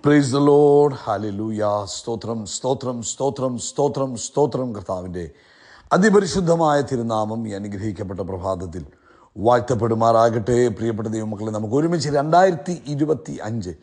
Praise the Lord. Hallelujah. സ്തോത്രം സ്തോത്രം സ്തോത്രം സ്തോത്രം സ്തോത്രം. കർത്താവിൻ്റെ അതിപരിശുദ്ധമായ തിരുനാമം ഈ അനുഗ്രഹിക്കപ്പെട്ട പ്രഭാതത്തിൽ വാഴ്ത്തപ്പെടുമാറാകട്ടെ. പ്രിയപ്പെട്ട ദൈവമക്കളെ, നമുക്ക് ഒരുമിച്ച് 2025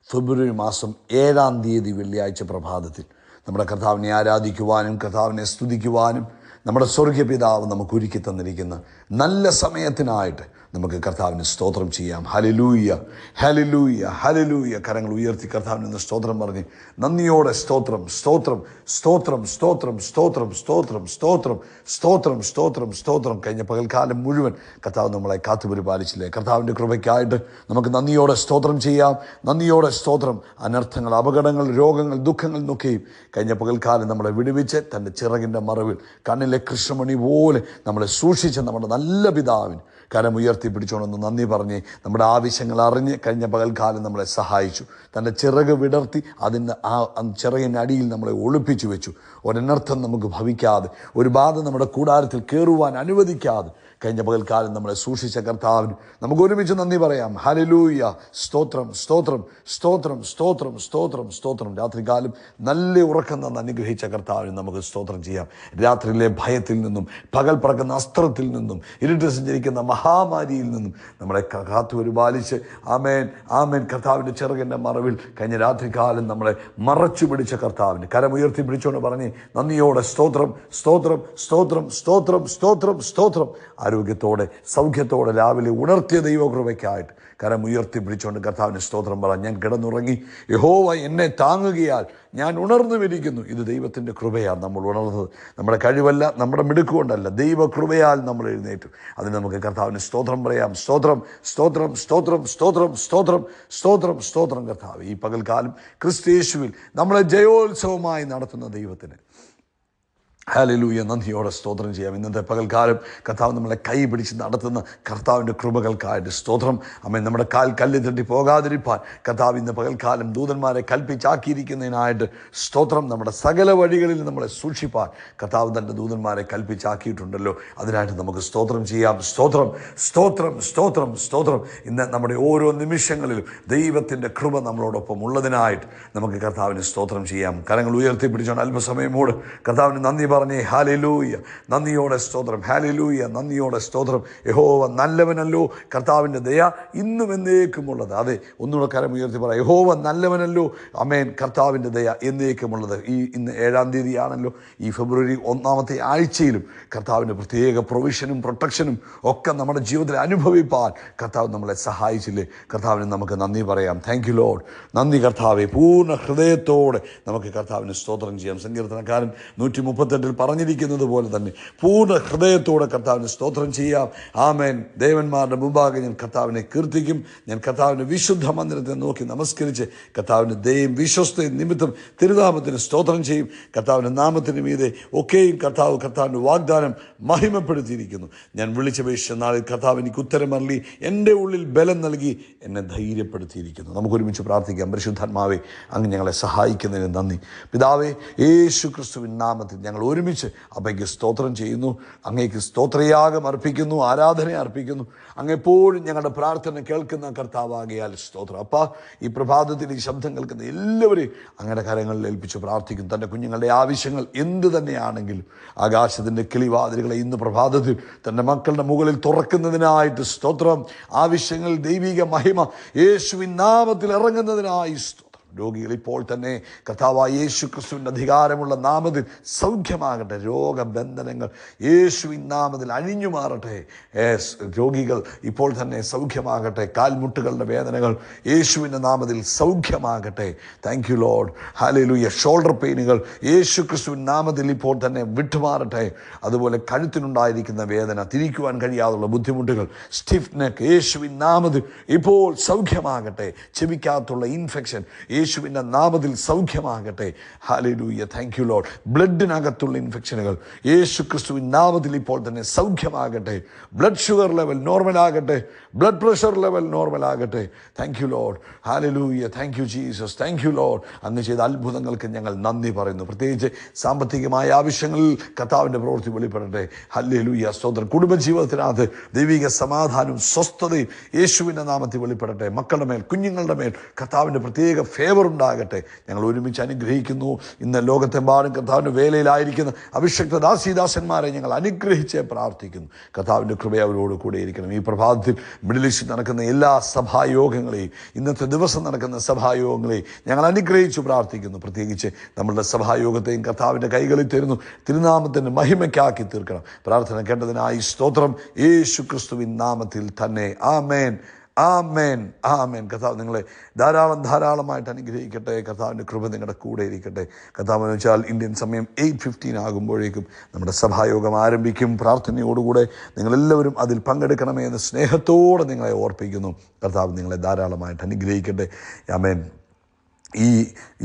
ഫെബ്രുവരി മാസം 7-ാം തീയതി വെള്ളിയാഴ്ച പ്രഭാതത്തിൽ നമ്മുടെ കർത്താവിനെ ആരാധിക്കുവാനും കർത്താവിനെ സ്തുതിക്കുവാനും നമ്മുടെ സ്വർഗീയ പിതാവ് നമുക്ക് ഒരുക്കി തന്നിരിക്കുന്ന നല്ല സമയത്തിനായിട്ട് നമുക്ക് കർത്താവിന് സ്തോത്രം ചെയ്യാം. Hallelujah hallelujah hallelujah. കരങ്ങൾ ഉയർത്തി കർത്താവിന് സ്തോത്രം പറഞ്ഞ് നന്ദിയോടെ സ്തോത്രം സ്തോത്രം സ്തോത്രം സ്തോത്രം സ്തോത്രം സ്തോത്രം സ്തോത്രം സ്തോത്രം സ്തോത്രം സ്തോത്രം. കഴിഞ്ഞ പകൽക്കാലം മുഴുവൻ കർത്താവ് നമ്മളെ കാത്തുപരിപാലിച്ചില്ലേ? കർത്താവിൻ്റെ കൃപയ്ക്കായിട്ട് നമുക്ക് നന്ദിയോടെ സ്തോത്രം ചെയ്യാം. നന്ദിയോടെ സ്തോത്രം. അനർത്ഥങ്ങൾ, അപകടങ്ങൾ, രോഗങ്ങൾ, ദുഃഖങ്ങൾ എന്നൊക്കെയും കഴിഞ്ഞ പകൽക്കാലം നമ്മളെ വിടുവിച്ച് തൻ്റെ ചിറകിൻ്റെ മറവിൽ കണ്ണിലെ കൃഷ്ണമണി പോലെ നമ്മളെ സൂക്ഷിച്ച നമ്മുടെ നല്ല പിതാവിന് കരമുയർത്തി പിടിച്ചോണമെന്ന് നന്ദി പറഞ്ഞ് നമ്മുടെ ആവശ്യങ്ങൾ അറിഞ്ഞ് കഴിഞ്ഞ പകൽക്കാലം നമ്മളെ സഹായിച്ചു. തൻ്റെ ചിറക് വിടർത്തി അതിൻ്റെ ചിറകിനടിയിൽ നമ്മളെ ഒളിപ്പിച്ചു വെച്ചു. ഒരനർത്ഥം നമുക്ക് ഭവിക്കാതെ, ഒരു ബാധ നമ്മുടെ കൂടാരത്തിൽ കയറുവാൻ അനുവദിക്കാതെ കഴിഞ്ഞ പകൽക്കാലം നമ്മളെ സൂക്ഷിച്ച കർത്താവിന് നമുക്ക് ഒരുമിച്ച് നന്ദി പറയാം. ഹല്ലേലൂയ. സ്തോത്രം സ്തോത്രം സ്തോത്രം സ്തോത്രം സ്തോത്രം സ്തോത്രം. രാത്രികാലം നല്ല ഉറക്കം തന്ന് അനുഗ്രഹിച്ച കർത്താവിന് നമുക്ക് സ്തോത്രം ചെയ്യാം. രാത്രിയിലെ ഭയത്തിൽ നിന്നും, പകൽ പറക്കുന്ന അസ്ത്രത്തിൽ നിന്നും, ഇരുട്ട് സഞ്ചരിക്കുന്ന മഹാമാരിയിൽ നിന്നും നമ്മളെ കാത്തു പരിപാലിച്ച് ആമേൻ ആമേൻ കർത്താവിൻ്റെ ചെറുകൻ്റെ മറവിൽ കഴിഞ്ഞ രാത്രികാലം നമ്മളെ മറച്ചു പിടിച്ച കർത്താവിന് കരമുയർത്തി പിടിച്ചുകൊണ്ട് പറഞ്ഞ് നന്ദിയോടെ സ്തോത്രം സ്തോത്രം സ്തോത്രം സ്തോത്രം സ്തോത്രം സ്തോത്രം. ആരോഗ്യത്തോടെ സൗഖ്യത്തോടെ രാവിലെ ഉണർത്തിയ ദൈവകൃപയ്ക്കായിട്ട് കരമുയർത്തി പിടിച്ചുകൊണ്ട് കർത്താവിന് സ്തോത്രം പറയാം. ഞാൻ കിടന്നുറങ്ങി, യഹോവ എന്നെ താങ്ങുകയാൽ ഞാൻ ഉണർന്നുമിരിക്കുന്നു. ഇത് ദൈവത്തിൻ്റെ കൃപയാണ് നമ്മൾ ഉണർന്നത്. നമ്മുടെ കഴിവല്ല, നമ്മുടെ മിടുക്കുകൊണ്ടല്ല, ദൈവകൃപയാൽ നമ്മൾ എഴുന്നേറ്റു. അതിന് നമുക്ക് കർത്താവിന് സ്തോത്രം പറയാം. സ്തോത്രം സ്തോത്രം സ്തോത്രം സ്തോത്രം സ്തോത്രം സ്തോത്രം സ്തോത്രം. കർത്താവ് ഈ പകൽക്കാലം ക്രിസ്തുയേശുവിൽ നമ്മളെ ജയോത്സവമായി നടത്തുന്ന ദൈവത്തിന് ഹല്ലേലൂയ നന്ദിയോടെ സ്തോത്രം ചെയ്യാം. ഇന്നത്തെ പകൽക്കാലം കർത്താവ് നമ്മളെ കൈ പിടിച്ച് നടത്തുന്ന കർത്താവിൻ്റെ കൃപകൾക്കായിട്ട് സ്തോത്രം. അമ്മ നമ്മുടെ കാൽ കല്ല് തട്ടി പോകാതിരിപ്പാൻ കർത്താവ് ഇന്ന് പകൽക്കാലം ദൂതന്മാരെ കൽപ്പിച്ചാക്കിയിരിക്കുന്നതിനായിട്ട് സ്തോത്രം. നമ്മുടെ സകല വഴികളിൽ നമ്മളെ സൂക്ഷിപ്പാൻ കർത്താവ് തൻ്റെ ദൂതന്മാരെ കൽപ്പിച്ചാക്കിയിട്ടുണ്ടല്ലോ. അതിനായിട്ട് നമുക്ക് സ്തോത്രം ചെയ്യാം. സ്തോത്രം സ്തോത്രം സ്തോത്രം സ്തോത്രം. ഇന്ന് നമ്മുടെ ഓരോ നിമിഷങ്ങളിലും ദൈവത്തിൻ്റെ കൃപ നമ്മളോടൊപ്പം ഉള്ളതിനായിട്ട് നമുക്ക് കർത്താവിന് സ്തോത്രം ചെയ്യാം. കരങ്ങൾ ഉയർത്തി പിടിച്ചോണ്ട് അല്പസമയമോട് കർത്താവിന് നന്ദി പറഞ്ഞേ. ഹല്ലേലൂയ നന്ദിയോടെ സ്തോത്രം. ഹല്ലേലൂയ നന്ദിയോടെ സ്തോത്രം. യഹോവ നല്ലവനല്ലോ, കർത്താവിൻ്റെ ദയ ഇന്നും എന്നേക്കുമുള്ളത്. അതെ, ഒന്നുകൂടെ കരം ഉയർത്തി പറയാം. യഹോവ നല്ലവനല്ലോ, അമേൻ, കർത്താവിൻ്റെ ദയ എന്നേക്കുമുള്ളത്. ഇന്ന് 7-ാം തീയതിയാണല്ലോ. ഈ ഫെബ്രുവരി 1-ാമത്തെ ആഴ്ചയിലും കർത്താവിൻ്റെ പ്രത്യേക പ്രൊവിഷനും പ്രൊട്ടക്ഷനും ഒക്കെ നമ്മുടെ ജീവിതത്തിൽ അനുഭവിപ്പാൻ കർത്താവ് നമ്മളെ സഹായിച്ചില്ലേ? കർത്താവിന് നമുക്ക് നന്ദി പറയാം. Thank you Lord. നന്ദി കർത്താവെ. പൂർണ്ണ ഹൃദയത്തോടെ നമുക്ക് കർത്താവിന് സ്തോത്രം ചെയ്യാം. സങ്കീർത്തനക്കാരൻ 138 പറഞ്ഞിരിക്കുന്നത് പോലെ തന്നെ പൂർണ്ണ ഹൃദയത്തോടെ കർത്താവിന് സ്തോത്രം ചെയ്യാം. ആമേൻ. ദേവന്മാരുടെ മുമ്പാകെ ഞാൻ കർത്താവിനെ കീർത്തിക്കും. ഞാൻ കർത്താവിൻ്റെ വിശുദ്ധ മന്ദിരത്തെ നോക്കി നമസ്കരിച്ച് കർത്താവിൻ്റെ ദയയും വിശ്വസ്തയും നിമിത്തം തിരുനാമത്തിന് സ്തോത്രം ചെയ്യും. കർത്താവിൻ്റെ നാമത്തിന് മീതെ ഒക്കെയും കർത്താവിൻ്റെ വാഗ്ദാനം മഹിമപ്പെടുത്തിയിരിക്കുന്നു. ഞാൻ വിളിച്ചപേക്ഷിച്ച നാളിൽ കർത്താവ് എനിക്ക് ഉത്തരം അരുളി എൻ്റെ ഉള്ളിൽ ബലം നൽകി എന്നെ ധൈര്യപ്പെടുത്തിയിരിക്കുന്നു. നമുക്കൊരുമിച്ച് പ്രാർത്ഥിക്കാം. പരിശുദ്ധാത്മാവേ, അങ്ങ് ഞങ്ങളെ സഹായിക്കുന്നതിന് നന്ദി. പിതാവേ, യേശു ക്രിസ്തുവിൻ നാമത്തിൽ ഞങ്ങൾ ഒരുമിച്ച് അങ്ങേക്ക് സ്തോത്രം ചെയ്യുന്നു. അങ്ങേക്ക് സ്തോത്രയാഗം അർപ്പിക്കുന്നു, ആരാധന അർപ്പിക്കുന്നു. അങ്ങെപ്പോഴും ഞങ്ങളുടെ പ്രാർത്ഥന കേൾക്കുന്ന കർത്താവാകിയാൽ സ്തോത്രം. അപ്പാ, ഈ പ്രഭാതത്തിൽ ഈ ശബ്ദം കേൾക്കുന്ന എല്ലാവരെയും അങ്ങയുടെ കരങ്ങളിൽ ഏൽപ്പിച്ച് പ്രാർത്ഥിക്കുന്നു. തൻ്റെ കുഞ്ഞുങ്ങളുടെ ആവശ്യങ്ങൾ എന്ത് തന്നെയാണെങ്കിലും ആകാശത്തിൻ്റെ കിളിവാതിലുകളെ ഇന്ന് പ്രഭാതത്തിൽ തൻ്റെ മക്കളുടെ മുകളിൽ തുറക്കുന്നതിനായിട്ട് സ്തോത്രം. ആവശ്യങ്ങൾ ദൈവിക മഹിമ യേശുവിൻ നാമത്തിൽ ഇറങ്ങുന്നതിനായി സ്തോത്രം. രോഗികൾ ഇപ്പോൾ തന്നെ കർത്താവായ യേശു ക്രിസ്തുവിൻ്റെ അധികാരമുള്ള നാമത്തിൽ സൗഖ്യമാകട്ടെ. രോഗബന്ധനങ്ങൾ യേശുവിൻ നാമത്തിൽ അഴിഞ്ഞു മാറട്ടെ. രോഗികൾ ഇപ്പോൾ തന്നെ സൗഖ്യമാകട്ടെ. കാൽമുട്ടുകളുടെ വേദനകൾ യേശുവിൻ്റെ നാമത്തിൽ സൗഖ്യമാകട്ടെ. Thank you lord. Hallelujah. Shoulder പെയിനുകൾ യേശു ക്രിസ്തുവിൻ നാമത്തിൽ ഇപ്പോൾ തന്നെ വിട്ടുമാറട്ടെ. അതുപോലെ കഴുത്തിനുണ്ടായിരിക്കുന്ന വേദന, തിരിക്കുവാൻ കഴിയാതുള്ള ബുദ്ധിമുട്ടുകൾ, സ്റ്റിഫ് നെക്ക് യേശുവിൻ നാമത്തിൽ ഇപ്പോൾ സൗഖ്യമാകട്ടെ. ചെവിക്കകത്തുള്ള ഇൻഫെക്ഷൻ യേശുവിൻ്റെ നാമത്തിൽ സൗഖ്യമാകട്ടെ. ഹല്ലേലൂയ. Thank you lord. ബ്ലഡിനകത്തുള്ള ഇൻഫെക്ഷനുകൾ യേശു ക്രിസ്തുവിൻ നാമത്തിൽ ഇപ്പോൾ തന്നെ സൗഖ്യമാകട്ടെ. ബ്ലഡ് ഷുഗർ ലെവൽ നോർമലാകട്ടെ. ബ്ലഡ് പ്രഷർ ലെവൽ നോർമലാകട്ടെ. Thank you lord. Hallelujah. Thank you Jesus. Thank you lord. അങ്ങ് ചെയ്ത അത്ഭുതങ്ങൾക്ക് ഞങ്ങൾ നന്ദി പറയുന്നു. പ്രത്യേകിച്ച് സാമ്പത്തികമായ ആവശ്യങ്ങളിൽ കർത്താവിൻ്റെ പ്രവൃത്തി വെളിപ്പെടട്ടെ. ഹല്ലേലൂയ. സ്തോത്രം. കുടുംബജീവിതത്തിനകത്ത് ദൈവിക സമാധാനവും സ്വസ്ഥതയും യേശുവിൻ്റെ നാമത്തിൽ വെളിപ്പെടട്ടെ. മക്കളുടെ മേൽ, കുഞ്ഞുങ്ങളുടെ മേൽ കർത്താവിൻ്റെ പ്രത്യേക ഫേവർ ഉണ്ടാകട്ടെ. ഞങ്ങൾ ഒരുമിച്ച് അനുഗ്രഹിക്കുന്നു. ഇന്ന് ലോകത്തെമ്പാടും കർത്താവിൻ്റെ വേലയിലായിരിക്കുന്ന അഭിഷക്ത ദാസീദാസന്മാരെ ഞങ്ങൾ അനുഗ്രഹിച്ച് പ്രാർത്ഥിക്കുന്നു. കർത്താവിൻ്റെ കൃപ അവരോട് കൂടെ ഇരിക്കണം. ഈ പ്രഭാതത്തിൽ മിഡിൽ ഈസ്റ്റിൽ നടക്കുന്ന എല്ലാ സഭായോഗങ്ങളെയും, ഇന്നത്തെ ദിവസം നടക്കുന്ന സഭായോഗങ്ങളെയും ഞങ്ങൾ അനുഗ്രഹിച്ചു പ്രാർത്ഥിക്കുന്നു. പ്രത്യേകിച്ച് നമ്മളുടെ സഭായോഗത്തെയും കർത്താവിൻ്റെ കൈകളിൽ തരുന്നു. തിരുനാമത്തിൻ്റെ മഹിമയ്ക്കാക്കി തീർക്കണം. പ്രാർത്ഥന കേട്ടതിനായി സ്തോത്രം. യേശു ക്രിസ്തുവിൻ നാമത്തിൽ തന്നെ. ആമേൻ, ആമേൻ, ആമേൻ. കർത്താവ് നിങ്ങളെ ധാരാളമായിട്ട് അനുഗ്രഹിക്കട്ടെ. കർത്താവിൻ്റെ കൃപ നിങ്ങളുടെ കൂടെ ഇരിക്കട്ടെ. കർത്താവ് എന്ന് വെച്ചാൽ ഇന്ത്യൻ സമയം 8:15 ആകുമ്പോഴേക്കും നമ്മുടെ സഭായോഗം ആരംഭിക്കും. പ്രാർത്ഥനയോടുകൂടെ നിങ്ങളെല്ലാവരും അതിൽ പങ്കെടുക്കണമേ എന്ന് സ്നേഹത്തോടെ നിങ്ങളെ ഓർപ്പിക്കുന്നു. കർത്താവ് നിങ്ങളെ ധാരാളമായിട്ട് അനുഗ്രഹിക്കട്ടെ. ആമേൻ. ഈ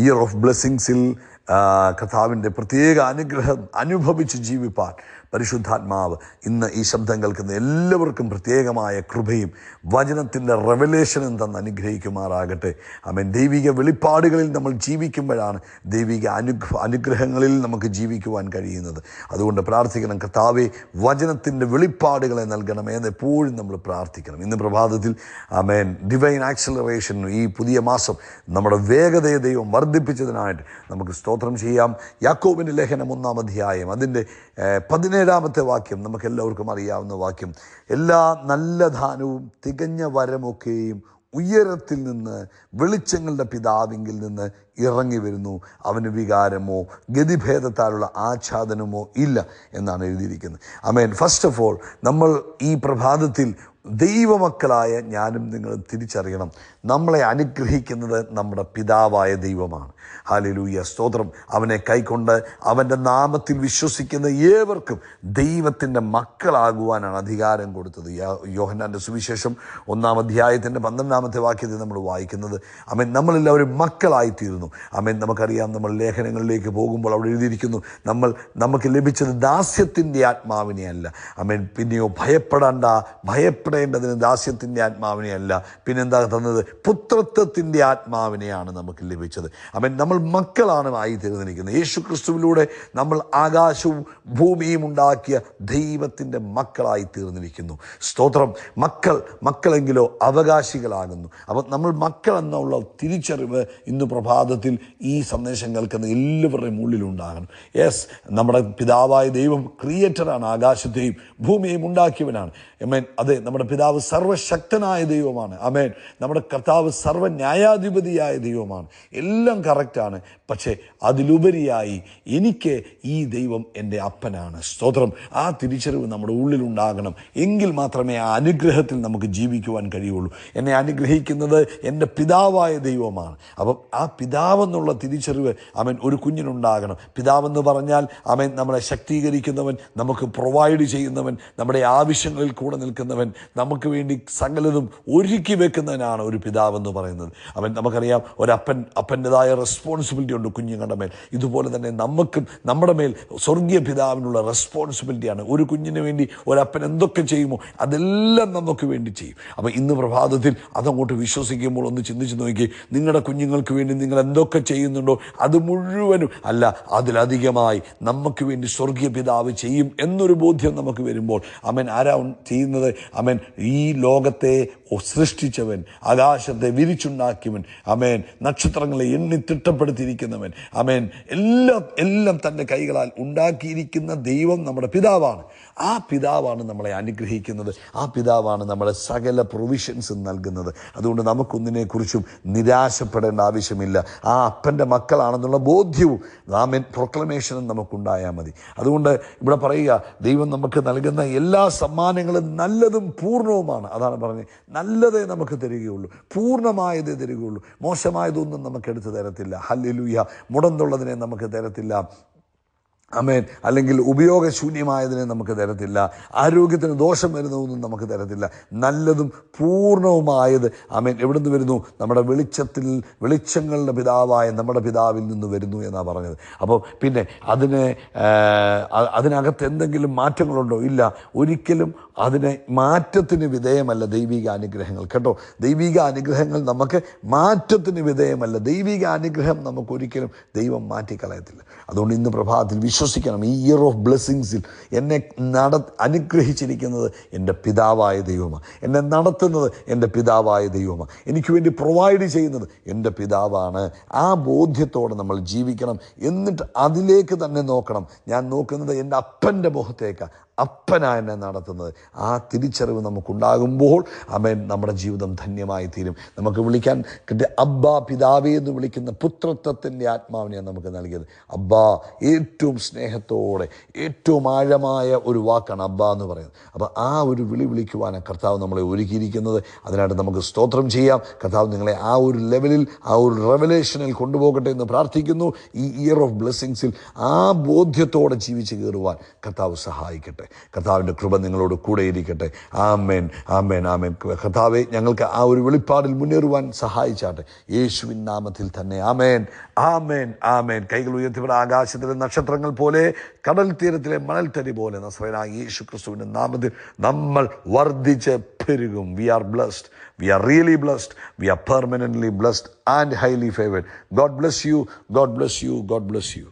ഇയർ ഓഫ് ബ്ലെസ്സിങ്സിൽ കർത്താവിൻ്റെ പ്രത്യേക അനുഗ്രഹം അനുഭവിച്ച് ജീവിപ്പാൻ പരിശുദ്ധാത്മാവ് ഇന്ന് ഈ ശബ്ദം കേൾക്കുന്ന എല്ലാവർക്കും പ്രത്യേകമായ കൃപയും വചനത്തിൻ്റെ റെവലേഷനും തന്ന് അനുഗ്രഹിക്കുമാറാകട്ടെ. ആമേൻ. ദൈവിക വെളിപ്പാടുകളിൽ നമ്മൾ ജീവിക്കുമ്പോഴാണ് ദൈവിക അനുഗ്രഹങ്ങളിൽ നമുക്ക് ജീവിക്കുവാൻ കഴിയുന്നത്. അതുകൊണ്ട് പ്രാർത്ഥിക്കണം, കർത്താവേ വചനത്തിൻ്റെ വെളിപ്പാടുകളെ നൽകണമേ എന്ന് എപ്പോഴും നമ്മൾ പ്രാർത്ഥിക്കണം. ഇന്ന് പ്രഭാതത്തിൽ ആമേൻ ഡിവൈൻ ആക്സലറേഷൻ, ഈ പുതിയ മാസം നമ്മുടെ വേഗതയെ ദൈവം വർദ്ധിപ്പിച്ചതിനായിട്ട് നമുക്ക് സ്തോത്രം ചെയ്യാം. യാക്കോബിൻ്റെ ലേഖനം 1-ാം അധ്യായം അതിൻ്റെ 17-ാമത്തെ വാക്യം നമുക്ക് എല്ലാവർക്കും അറിയാവുന്ന വാക്യം. എല്ലാ നല്ല ദാനവും തികഞ്ഞ വരമൊക്കെയും ഉയരത്തിൽ നിന്ന് വെളിച്ചങ്ങളുടെ പിതാവിങ്കിൽ നിന്ന് ഇറങ്ങി വരുന്നു. അവന് വികാരമോ ഗതിഭേദത്താലുള്ള ആച്ഛാദനമോ ഇല്ല എന്നാണ് എഴുതിയിരിക്കുന്നത്. ആമേൻ. ഫസ്റ്റ് ഓഫ് ഓൾ നമ്മൾ ഈ പ്രഭാതത്തിൽ ദൈവമക്കളായ ഞാനും നിങ്ങളും തിരിച്ചറിയണം, നമ്മളെ അനുഗ്രഹിക്കുന്നത് നമ്മുടെ പിതാവായ ദൈവമാണ്. ഹല്ലേലൂയ. സ്തോത്രം. അവനെ കൈക്കൊണ്ട് അവൻ്റെ നാമത്തിൽ വിശ്വസിക്കുന്ന ഏവർക്കും ദൈവത്തിൻ്റെ മക്കളാകുവാനാണ് അധികാരം കൊടുത്തത്. യോഹന്നാൻ്റെ സുവിശേഷം 1-ാം അധ്യായത്തിൻ്റെ 12-ാമത്തെ വാക്യത്തിൽ നമ്മൾ വായിക്കുന്നത് ആമേൻ നമ്മളെല്ലാവരും മക്കളായിത്തീരുന്നു. ആമേൻ. നമുക്കറിയാം, നമ്മൾ ലേഖനങ്ങളിലേക്ക് പോകുമ്പോൾ അവിടെ എഴുതിയിരിക്കുന്നു, നമുക്ക് ലഭിച്ചത് ദാസ്യത്തിൻ്റെ ആത്മാവിനെ അല്ല. ആമേൻ. പിന്നെയോ ഭയപ്പെടേണ്ടതിന് ദാസ്യത്തിൻ്റെ ആത്മാവിനെ അല്ല, പിന്നെന്താ തന്നത്? പുത്രത്വത്തിൻ്റെ ആത്മാവിനെയാണ് നമുക്ക് ലഭിച്ചത്. ആമേൻ. നമ്മൾ മക്കളാണ് ആയി തീർന്നിരിക്കുന്നത്. യേശു ക്രിസ്തുവിലൂടെ നമ്മൾ ആകാശവും ഭൂമിയും ഉണ്ടാക്കിയ ദൈവത്തിൻ്റെ മക്കളായി തീർന്നിരിക്കുന്നു. സ്തോത്രം. മക്കളെങ്കിലോ അവകാശികളാകുന്നു. അപ്പം നമ്മൾ മക്കൾ എന്നുള്ള തിരിച്ചറിവ് ഇന്ന് പ്രഭാതത്തിൽ ഈ സന്ദേശം കേൾക്കുന്ന എല്ലാവരുടെയും ഉള്ളിലുണ്ടാകണം. യെസ്, നമ്മുടെ പിതാവായ ദൈവം ക്രിയേറ്ററാണ്, ആകാശത്തെയും ഭൂമിയെയും ഉണ്ടാക്കിയവനാണ്. ആമേൻ. അതെ, നമ്മുടെ പിതാവ് സർവശക്തനായ ദൈവമാണ്. ആമേൻ. നമ്മുടെ കർത്താവ് സർവന്യായാധിപതിയായ ദൈവമാണ്. എല്ലാം കറക്റ്റാണ്. പക്ഷേ അതിലുപരിയായി എനിക്ക് ഈ ദൈവം എൻ്റെ അപ്പനാണ്. സ്തോത്രം. ആ തിരിച്ചറിവ് നമ്മുടെ ഉള്ളിലുണ്ടാകണം. എങ്കിൽ മാത്രമേ ആ അനുഗ്രഹത്തിൽ നമുക്ക് ജീവിക്കുവാൻ കഴിയുള്ളൂ. എന്നെ അനുഗ്രഹിക്കുന്നത് എൻ്റെ പിതാവായ ദൈവമാണ്. അപ്പം ആ പിതാവെന്നുള്ള തിരിച്ചറിവ് ആമേൻ ഒരു കുഞ്ഞിനുണ്ടാകണം. പിതാവെന്ന് പറഞ്ഞാൽ ആമേൻ നമ്മളെ ശക്തീകരിക്കുന്നവൻ, നമുക്ക് പ്രൊവൈഡ് ചെയ്യുന്നവൻ, നമ്മുടെ ആവശ്യങ്ങളിൽ കൂടെ നിൽക്കുന്നവൻ, നമുക്ക് വേണ്ടി സകലതും ഒരുക്കി വെക്കുന്നവനാണ് ഒരു പിതാവെന്ന് പറയുന്നത്. അവൻ നമുക്കറിയാം, അപ്പൻ്റെതായ റെസ്പോൺസിബിലിറ്റി ഉണ്ട് കുഞ്ഞുങ്ങളുടെ മേൽ. ഇതുപോലെ തന്നെ നമുക്കും നമ്മുടെ മേൽ സ്വർഗീയ പിതാവിനുള്ള റെസ്പോൺസിബിലിറ്റിയാണ്. ഒരു കുഞ്ഞിന് വേണ്ടി ഒരപ്പൻ എന്തൊക്കെ ചെയ്യുമോ അതെല്ലാം നമുക്ക് വേണ്ടി ചെയ്യും. അപ്പോൾ ഇന്ന് പ്രഭാതത്തിൽ അതങ്ങോട്ട് വിശ്വസിക്കുമ്പോൾ ഒന്ന് ചിന്തിച്ച് നോക്കി, നിങ്ങളുടെ കുഞ്ഞുങ്ങൾക്ക് വേണ്ടി നിങ്ങൾ എന്തൊക്കെ ചെയ്യുന്നുണ്ടോ അത് മുഴുവനും അല്ല, അതിലധികമായി നമുക്ക് വേണ്ടി സ്വർഗീയ പിതാവ് ചെയ്യും എന്നൊരു ബോധ്യം നമുക്ക് വരുമ്പോൾ അവൻ ആരാ ചെയ്യുന്നത്? അവൻ ഈ ലോകത്തെ സൃഷ്ടിച്ചവൻ, ആകാശത്തെ വിരിച്ചുണ്ടാക്കിയവൻ, അമേൻ, നക്ഷത്രങ്ങളെ എണ്ണി തിട്ടപ്പെടുത്തിയിരിക്കുന്നവൻ, അമേൻ, എല്ലാം തൻ്റെ കൈകളാൽ ഉണ്ടാക്കിയിരിക്കുന്ന ദൈവം നമ്മുടെ പിതാവാണ്. ആ പിതാവാണ് നമ്മളെ അനുഗ്രഹിക്കുന്നത്. ആ പിതാവാണ് നമ്മളെ സകല പ്രൊവിഷൻസും നൽകുന്നത്. അതുകൊണ്ട് നമുക്കൊന്നിനെക്കുറിച്ചും നിരാശപ്പെടേണ്ട ആവശ്യമില്ല. ആ അപ്പൻ്റെ മക്കളാണെന്നുള്ള ബോധ്യവും ആമേൻ പ്രൊക്ലമേഷനും നമുക്കുണ്ടായാൽ മതി. അതുകൊണ്ട് ഇവിടെ പറയുക, ദൈവം നമുക്ക് നൽകുന്ന എല്ലാ സമ്മാനങ്ങളും നല്ലതും പൂർണ്ണവുമാണ്. അതാണ് പറഞ്ഞത്, നല്ലതേ നമുക്ക് തരികയുള്ളൂ, പൂർണ്ണമായതേ തരികയുള്ളൂ, മോശമായതൊന്നും നമുക്ക് എടുത്തു തരത്തില്ല. ഹല്ലേലൂയ. മുടന്തുള്ളതിനെ നമുക്ക് തരത്തില്ല. ആമേൻ, അല്ലെങ്കിൽ ഉപയോഗശൂന്യമായതിനെ നമുക്ക് തരത്തില്ല. ആരോഗ്യത്തിന് ദോഷം വരുന്നതൊന്നും നമുക്ക് തരത്തില്ല. നല്ലതും പൂർണ്ണവുമായത് ആമേൻ എവിടുന്ന് വരുന്നു? നമ്മുടെ വെളിച്ചങ്ങളുടെ പിതാവായ നമ്മുടെ പിതാവിൽ നിന്ന് വരുന്നു എന്നാണ് പറഞ്ഞത്. അപ്പോൾ പിന്നെ അതിനകത്ത് എന്തെങ്കിലും മാറ്റങ്ങളുണ്ടോ? ഇല്ല, ഒരിക്കലും അതിനെ മാറ്റത്തിന് വിധേയമല്ല ദൈവിക അനുഗ്രഹങ്ങൾ. കേട്ടോ, ദൈവിക അനുഗ്രഹങ്ങൾ നമുക്ക് മാറ്റത്തിന് വിധേയമല്ല. ദൈവിക അനുഗ്രഹം നമുക്കൊരിക്കലും ദൈവം മാറ്റിക്കളയത്തില്ല. അതുകൊണ്ട് ഇന്ന് പ്രഭാതത്തിൽ വിശ്വസിക്കണം, ഈ ഇയർ ഓഫ് ബ്ലെസ്സിങ്സിൽ എന്നെ അനുഗ്രഹിച്ചിരിക്കുന്നത് എൻ്റെ പിതാവായ ദൈവമാണ്. എന്നെ നടത്തുന്നത് എൻ്റെ പിതാവായ ദൈവമാണ്. എനിക്ക് വേണ്ടി പ്രൊവൈഡ് ചെയ്യുന്നത് എൻ്റെ പിതാവാണ്. ആ ബോധ്യത്തോടെ നമ്മൾ ജീവിക്കണം. എന്നിട്ട് അതിലേക്ക് തന്നെ നോക്കണം. ഞാൻ നോക്കുന്നത് എൻ്റെ അപ്പൻ്റെ മുഖത്തേക്കാണ്. അപ്പനാ എന്നെ നടത്തുന്നത്. ആ തിരിച്ചറിവ് നമുക്കുണ്ടാകുമ്പോൾ ആമേൻ, നമ്മുടെ ജീവിതം ധന്യമായി തീരും. നമുക്ക് വിളിക്കാൻ കിട്ടിയ അബ്ബാ, പിതാവേ എന്ന് വിളിക്കുന്ന പുത്രത്വത്തിൻ്റെ ആത്മാവിനെയാണ് നമുക്ക് നൽകിയത്. അബ്ബാ, ഏറ്റവും സ്നേഹത്തോടെ ഏറ്റവും ആഴമായ ഒരു വാക്കാണ് അബ്ബാ എന്ന് പറയുന്നത്. അപ്പോൾ ആ ഒരു വിളിക്കുവാനാണ് കർത്താവ് നമ്മളെ ഒരുക്കിയിരിക്കുന്നത്. അതിനായിട്ട് നമുക്ക് സ്തോത്രം ചെയ്യാം. കർത്താവ് നിങ്ങളെ ആ ഒരു ലെവലിൽ, ആ ഒരു റെവലേഷനിൽ കൊണ്ടുപോകട്ടെ എന്ന് പ്രാർത്ഥിക്കുന്നു. ഈ ഇയർ ഓഫ് ബ്ലെസ്സിങ്സിൽ ആ ബോധ്യത്തോടെ ജീവിച്ച് കയറുവാൻ കർത്താവ് സഹായിക്കട്ടെ. കർത്താവിൻ്റെ കൃപ നിങ്ങളോട് കൂടെ ഇരിക്കട്ടെ. ആമേൻ, ആമേൻ, ആമേൻ. കർത്താവെ, ഞങ്ങൾക്ക് ആ ഒരു വെളിപ്പാടിൽ മുന്നേറുവാൻ സഹായിച്ചാട്ടെ, യേശുവിൻ നാമത്തിൽ തന്നെ. ആമേൻ, ആമേൻ, ആമേൻ. കൈകൾ ഉയർത്തിവിടെ ആകാശത്തിലെ നക്ഷത്രങ്ങൾ പോലെ, കടൽ തീരത്തിലെ മണൽത്തരി പോലെ നസ്രയനായ യേശു ക്രിസ്തുവിൻ്റെ നാമത്തിൽ നമ്മൾ വർദ്ധിച്ച് പെരുകും. We are blessed. We are really blessed. We are permanently blessed and highly favored. God bless you. God bless you. God bless you.